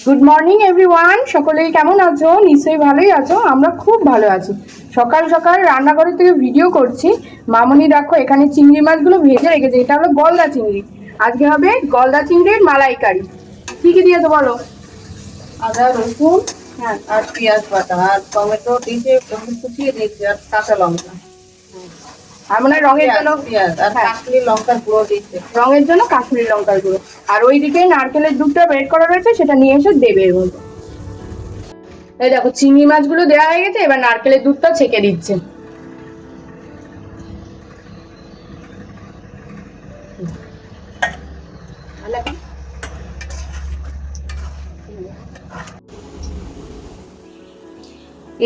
Good morning everyone, সকলেই কেমন আছো? নিশ্চয়ই ভালোই আছো। আমরা খুব ভালো আছি। সকাল সকাল রান্নাঘরের থেকে ভিডিও করছি। মামনি দেখো এখানে চিংড়ি মাছগুলো ভেজে রেখেছে। এটা হলো গলদা চিংড়ি। আজকে হবে গলদা চিংড়ির মালাইকারি। কি কি দিয়েছো বলো? আদা রসুন, হ্যাঁ, আর পেঁয়াজ বাটা আর টমেটো দিয়েছে, কুচিয়ে দিয়েছে, আর কাঁচা লঙ্কা। আর মনে হয় রঙের জন্য পেঁয়াজ আর কাশ্মীরি লঙ্কার গুঁড়ো দিয়েছে। রঙের জন্য কাশ্মীরি লঙ্কার গুঁড়ো। আর ওইদিকে নারকেলের দুধটা বের করা রয়েছে, সেটা নিয়ে এসে দেবে এর মধ্যে। এই দেখো চিংড়ি মাছগুলো দেওয়া হয়ে গেছে, এবার নারকেলের দুধটা ছেঁকে দিচ্ছে।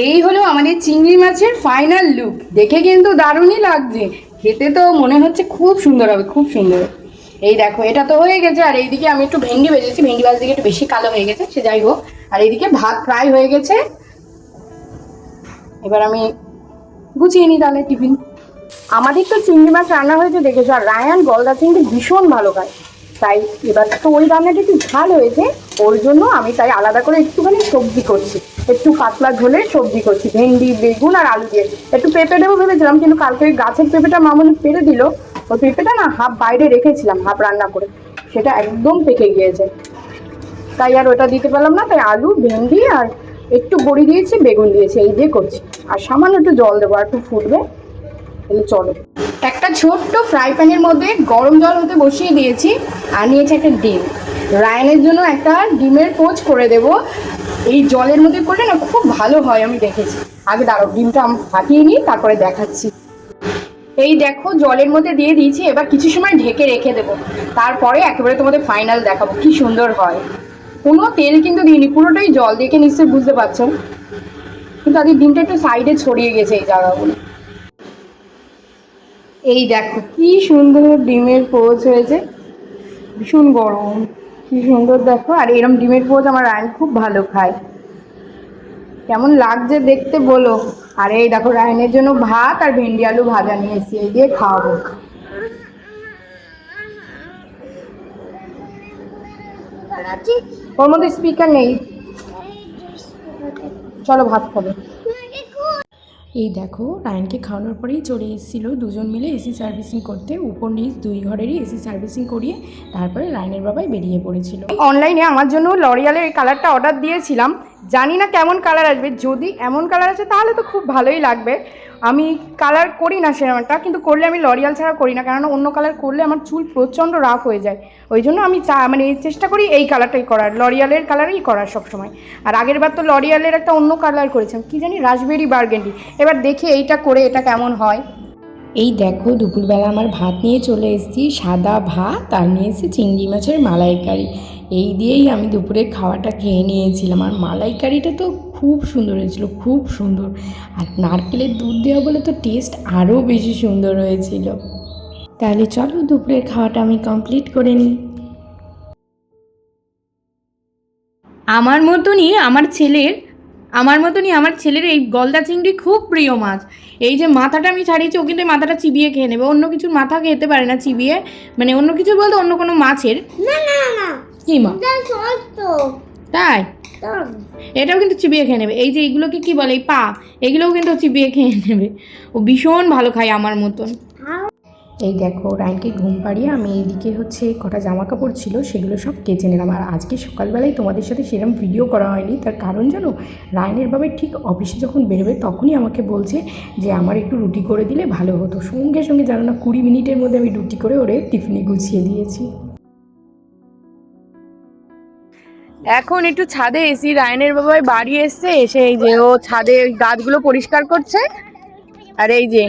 এই হলো আমাদের চিংড়ি মাছের ফাইনাল লুক। দেখে কিন্তু দারুণই লাগছে, খেতে তো মনে হচ্ছে খুব সুন্দর হবে, খুব সুন্দর। এই দেখো এটা তো হয়ে গেছে। আর এইদিকে আমি একটু ভেন্ডি ভেজেছি, ভেন্ডি ভাজ দিকে একটু বেশি কালো হয়ে গেছে, সে যাই হোক। আর এইদিকে ভাত ফ্রাই হয়ে গেছে। এবার আমি গুছিয়ে নিই তাহলে টিফিন। আমাদের তো চিংড়ি মাছ রান্না হয়েছে দেখেছো, আর রায়ান গলদা চিংড়ি ভীষণ ভালো খায়। তাই এবার তো ওই রান্নাটা একটু ঝাল হয়েছে, ওর জন্য আমি তাই আলাদা করে একটুখানি সবজি করছি। একটু পাতলা ঝোলের সবজি করছি, ভেন্ডি, বেগুন আর আলু দিয়ে। একটু পেঁপে দেবো ভেবেছিলাম, কিন্তু কালকে গাছের পেঁপেটা মামনি পেরে দিল। ওই পেঁপেটা না হাফ বাইরে রেখেছিলাম, হাফ রান্না করে, সেটা একদম পেকে গিয়েছে। তাই আর ওটা দিতে পারলাম না। তাই আলু, ভেন্ডি আর একটু বড়ি দিয়েছি, বেগুন দিয়েছি, এই দিয়ে করছি। আর সামান্য একটু জল দেবো, আর একটু ফুটবে, তাহলে চলো। একটা ছোট্ট ফ্রাই প্যানের মধ্যে গরম জল হতে বসিয়ে দিয়েছি, আর নিয়েছি একটা ডিম। রায়নের জন্য একটা ডিমের পোচ করে দেব। এই জলের মধ্যে করলে না খুব ভালো হয়, আমি দেখেছি। আগে দাঁড়াও, ডিমটা আমি ফাটিয়ে নিই, তারপরে দেখাচ্ছি। এই দেখো জলের মধ্যে দিয়ে দিয়েছি। এবার কিছু সময় ঢেকে রেখে দেবো, তারপরে একেবারে তোমাদের ফাইনাল দেখাবো কি সুন্দর হয়। কোনো তেল কিন্তু দিইনি, পুরোটাই জল। দেখে নিশ্চয়ই বুঝতে পারছো। কিন্তু আজকে ডিমটা একটু সাইডে ছড়িয়ে গেছে এই জায়গাগুলো। এই দেখো কি সুন্দর ডিমের পোচ হয়েছে, ভীষণ গরম, কি সুন্দর দেখো। আর এরম ডিমের পোচ আমার রায়ন খুব ভালো খায়। কেমন লাগছে দেখতে বলো। আর এই দেখো রায়নের জন্য ভাত আর ভেন্ডি আলু ভাজা নিয়ে এসেছি, এই দিয়ে খাওয়াবো। ওর মধ্যে স্পিকার নেই, চলো ভাত খাবে। এই দেখো রায়নকে খাওয়ানোর পরেই চলে এসেছিলো দুজন মিলে এসি সার্ভিসিং করতে। উপর নিচ দুই ঘরেরই এসি সার্ভিসিং করিয়ে তারপরে রায়নের বাবাই বেরিয়ে পড়েছিল। অনলাইনে আমার জন্য লরিয়ালের এই কালারটা অর্ডার দিয়েছিলাম, জানি না কেমন কালার আসবে। যদি এমন কালার আসে তাহলে তো খুব ভালোই লাগবে। আমি কালার করি না সেরকমটা, কিন্তু করলে আমি লরিয়াল ছাড়া করি না, কেননা অন্য কালার করলে আমার চুল প্রচণ্ড রাফ হয়ে যায়। ওই জন্য আমি চেষ্টা করি এই কালারটাই করার, লরিয়ালের কালারই করার সবসময়। আর আগের বার তো লরিয়ালের একটা অন্য কালার করেছিলাম, কি জানি রাসবেরি বার্গেন্ডি। এবার দেখি এইটা করে এটা কেমন হয়। এই দেখো দুপুরবেলা আমার ভাত নিয়ে চলে এসেছি, সাদা ভাত আর নিয়ে এসেছি চিংড়ি মাছের মালাইকারি। এই দিয়েই আমি দুপুরের খাওয়াটা খেয়ে নিয়েছিলাম। আর মালাইকারিটা তো খুব সুন্দর হয়েছিল, খুব সুন্দর। আর নারকেলের দুধ দেওয়া বলে তো টেস্ট আরও বেশি সুন্দর হয়েছিল। তাহলে চলো দুপুরের খাওয়াটা আমি কমপ্লিট করে নিই। আমার মতনই আমার ছেলের এই গলদা চিংড়ি খুব প্রিয় মাছ। এই যে মাথাটা আমি ছাড়িয়েছি, ও কিন্তু মাথাটা চিবিয়ে খেয়ে নেবে। অন্য কিছুর মাথা খেতে পারে না চিবিয়ে, মানে অন্য কিছু বলতে অন্য কোনো মাছের না। কি মা, তাই এটাও কিন্তু চিবিয়ে খেয়ে নেবে। এই যে এইগুলোকে কি বলে, এই পা, এগুলোও কিন্তু চিবিয়ে খেয়ে নেবে। ও ভীষণ ভালো খায় আমার মতন। এই দেখো রায়নকে ঘুম পাড়িয়ে আমি এইদিকে কটা জামা কাপড় ছিল সেগুলো সব কেচে নিলাম। আর আজকে সকালবেলায় তোমাদের সাথে সেরকম ভিডিও করা হয়নি, তার কারণ জানো, রায়নের বাবা ঠিক অফিসে যখন বেরোবে তখনই আমাকে বলছে যে আমার একটু রুটি করে দিলে ভালো হতো। সঙ্গে সঙ্গে জানো না 20 মিনিটের মধ্যে আমি রুটি করে ওরে টিফিনে গুছিয়ে দিয়েছি। এখন একটু ছাদে এসি, রায়নের বাবাই বাড়ি এসছে, এসে এই যে ও ছাদে গাছগুলো পরিষ্কার করছে। আর এই যে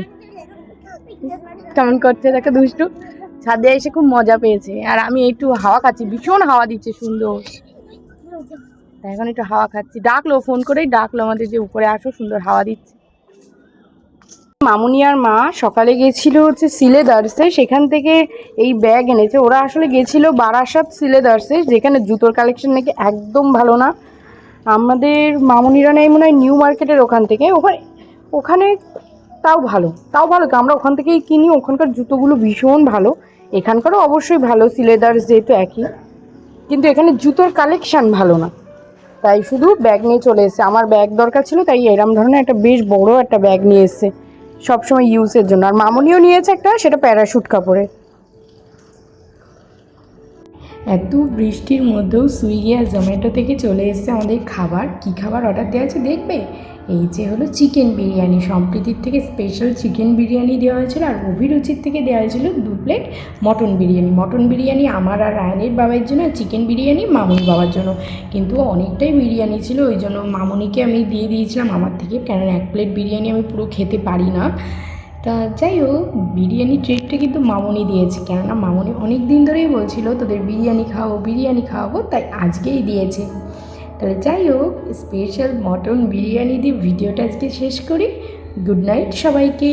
কেমন করছে দেখো দুষ্টু, ছাদে এসে খুব মজা পেয়েছে। আর আমি একটু হাওয়া খাচ্ছি, ভীষণ হাওয়া দিচ্ছে সুন্দর। এখন একটু হাওয়া খাচ্ছি। ডাকলো, ফোন করেই ডাকলো আমাদের যে উপরে আসো, সুন্দর হাওয়া দিচ্ছে। মামুনি আর মা সকালে গেছিল সিলেদার্সে, সেখান থেকে এই ব্যাগ এনেছে। ওরা আসলে গেছিল বারাসাত সিলেদার্সে, যেখানে জুতোর কালেকশন নাকি একদম ভালো না। আমাদের মামুনিরা নেই মনে হয় নিউ মার্কেটের ওখান থেকে, ওখানে তাও ভালো তো আমরা ওখান থেকেই কিনি। ওখানকার জুতোগুলো ভীষণ ভালো, এখানকারও অবশ্যই ভালো, সিলেদার্স যেহেতু একই, কিন্তু এখানে জুতোর কালেকশান ভালো না। তাই শুধু ব্যাগ নিয়ে চলে এসেছে। আমার ব্যাগ দরকার ছিল, তাই এরম ধরনের একটা বেশ বড় একটা ব্যাগ নিয়ে এসেছে সবসময় ইউজের জন্য। আর মামুনিও নিয়েছে একটা, সেটা প্যারাশুট কাপড়ে। এত বৃষ্টির মধ্যেও সুইগি আর জোম্যাটো থেকে চলে এসেছে আমাদের খাবার। কী খাবার অর্ডার দেওয়া আছে দেখবে? এই যে হলো চিকেন বিরিয়ানি। সম্প্রীতির থেকে স্পেশাল চিকেন বিরিয়ানি দেওয়া হয়েছিল, আর অভিরুচির থেকে দেওয়া হয়েছিল 2 plate mutton biryani. Mutton biryani আমার আর রায়ানের বাবার জন্য, আর চিকেন বিরিয়ানি মামুনির বাবার জন্য। কিন্তু অনেকটাই বিরিয়ানি ছিল, ওই জন্য মামুনিকে আমি দিয়ে দিয়েছিলাম আমার থেকে, কেন 1 প্লেট বিরিয়ানি আমি পুরো খেতে পারি না। তা যাই হোক, বিরিয়ানি ট্রিটটা কিন্তু মামুনি দিয়েছে, কেননা মামুনি অনেক দিন ধরেই বলছিল তোদের বিরিয়ানি খাওয়াবো, তাই আজকেই দিয়েছে। তাহলে যাই হোক, স্পেশাল মটন বিরিয়ানি দিয়ে ভিডিওটা আজকে শেষ করি। গুড নাইট সবাইকে।